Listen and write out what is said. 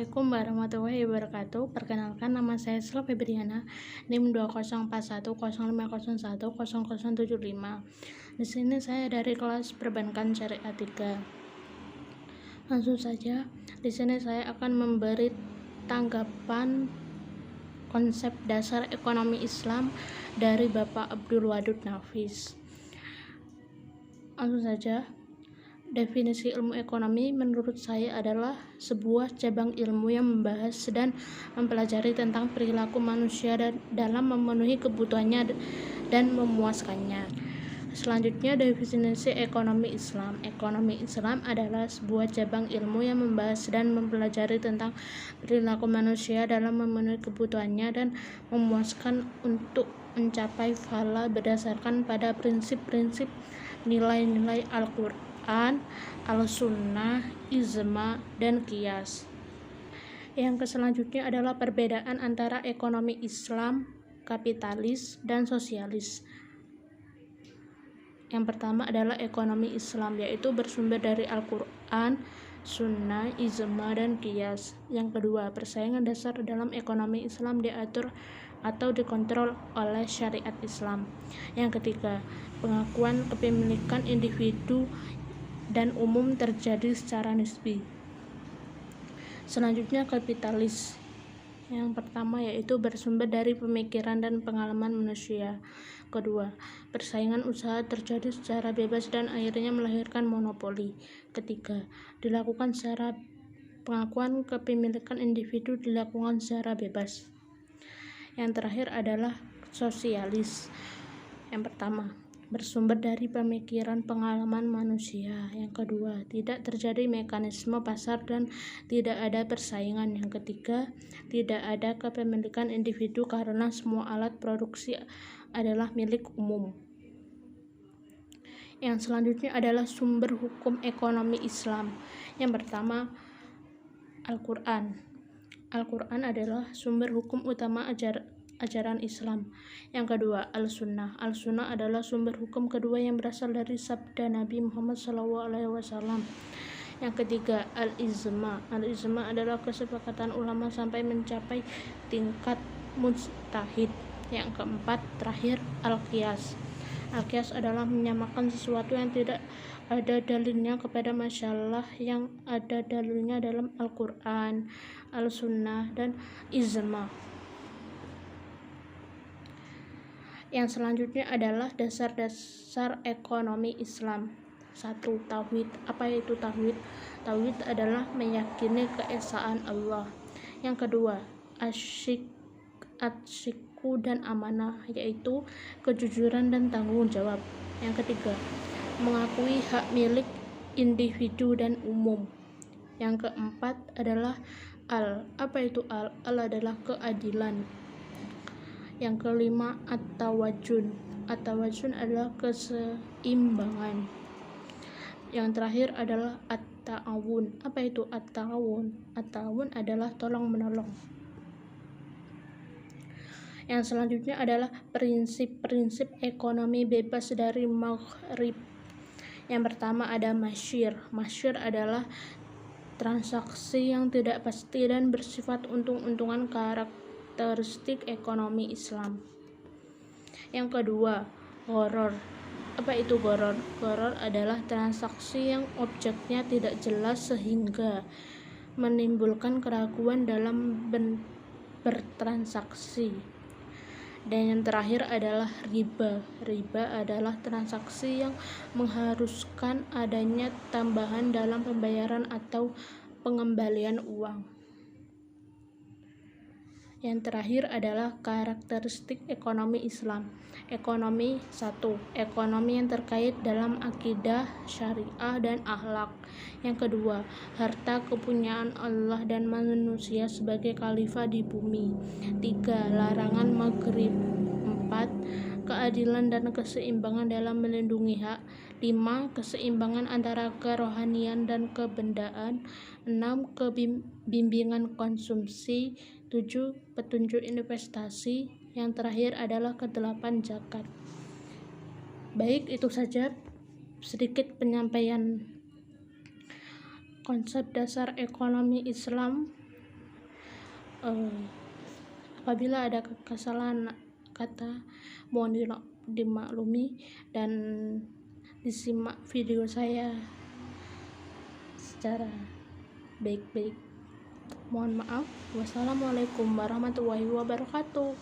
Assalamualaikum warahmatullahi wabarakatuh. Perkenalkan, nama saya Sela Febriana, NIM 204105010075. Di sini saya dari kelas Perbankan Syariah 3. Langsung saja, di sini saya akan memberi tanggapan konsep dasar ekonomi Islam dari Bapak Abdul Wadud Nafis. Langsung saja. Definisi ilmu ekonomi menurut saya adalah sebuah cabang ilmu yang membahas dan mempelajari tentang perilaku manusia dalam memenuhi kebutuhannya dan memuaskannya. Selanjutnya, definisi ekonomi Islam. Ekonomi Islam adalah sebuah cabang ilmu yang membahas dan mempelajari tentang perilaku manusia dalam memenuhi kebutuhannya dan memuaskan untuk mencapai falah berdasarkan pada prinsip-prinsip nilai-nilai Al-Quran, Al-Sunnah, Ijma, dan Qiyas. Yang selanjutnya adalah perbedaan antara ekonomi Islam, kapitalis, dan sosialis. Yang pertama adalah ekonomi Islam, yaitu bersumber dari Al-Quran, Sunnah, Ijma, dan Qiyas. Yang kedua, persaingan dasar dalam ekonomi Islam diatur atau dikontrol oleh syariat Islam. Yang ketiga, pengakuan kepemilikan individu dan umum terjadi secara nisbi. Selanjutnya, kapitalis. Yang pertama yaitu bersumber dari pemikiran dan pengalaman manusia. Kedua, persaingan usaha terjadi secara bebas dan akhirnya melahirkan monopoli. Ketiga, dilakukan secara pengakuan kepemilikan individu dilakukan secara bebas. Yang terakhir adalah sosialis. Yang pertama, bersumber dari pemikiran pengalaman manusia. Yang kedua, tidak terjadi mekanisme pasar dan tidak ada persaingan. Yang ketiga, tidak ada kepemilikan individu karena semua alat produksi adalah milik umum. Yang selanjutnya adalah sumber hukum ekonomi Islam. Yang pertama, Al-Quran. Al-Quran adalah sumber hukum utama ajaran Islam. Yang kedua, Al-Sunnah. Al-Sunnah adalah sumber hukum kedua yang berasal dari sabda Nabi Muhammad SAW. Yang ketiga, Al-Ijma. Al-Ijma adalah kesepakatan ulama sampai mencapai tingkat mujtahid. Yang keempat, terakhir, Al-Qiyas. Al-Qiyas adalah menyamakan sesuatu yang tidak ada dalilnya kepada masalah yang ada dalilnya dalam Al-Quran, Al-Sunnah, dan Ijma. Yang selanjutnya adalah dasar-dasar ekonomi Islam. 1. Tauhid. Apa itu tauhid? Tauhid adalah meyakini keesaan Allah. Yang kedua, asyikku dan amanah, yaitu kejujuran dan tanggung jawab. Yang ketiga, mengakui hak milik individu dan umum. Yang keempat adalah al. Apa itu al? Al adalah keadilan. Yang kelima, at-tawazun. At-tawazun adalah keseimbangan. Yang terakhir adalah at-ta'awun. Apa itu at-ta'awun? At-ta'awun adalah tolong-menolong. Yang selanjutnya adalah prinsip-prinsip ekonomi bebas dari maghrib. Yang pertama ada masyir. Masyir adalah transaksi yang tidak pasti dan bersifat untung-untungan, karakteristik ekonomi Islam. Yang kedua, gharar. Apa itu gharar? Gharar adalah transaksi yang objeknya tidak jelas sehingga menimbulkan keraguan dalam bertransaksi. Dan yang terakhir adalah riba. Riba adalah transaksi yang mengharuskan adanya tambahan dalam pembayaran atau pengembalian uang. Yang terakhir adalah karakteristik ekonomi Islam. Ekonomi 1. Ekonomi yang terkait dalam akidah, syariah, dan akhlak. Yang kedua, harta kepunyaan Allah dan manusia sebagai khalifah di bumi. 3. Larangan maghrib. 4. Keadilan dan keseimbangan dalam melindungi hak. 5. Keseimbangan antara kerohanian dan kebendaan. 6. Bimbingan konsumsi. 7. Petunjuk investasi. Yang terakhir adalah ke-8 zakat. Baik, itu saja sedikit penyampaian konsep dasar ekonomi Islam Eh, Apabila ada kesalahan kata, mohon dimaklumi dan disimak video saya secara baik-baik. Mohon maaf. Wassalamualaikum warahmatullahi wabarakatuh.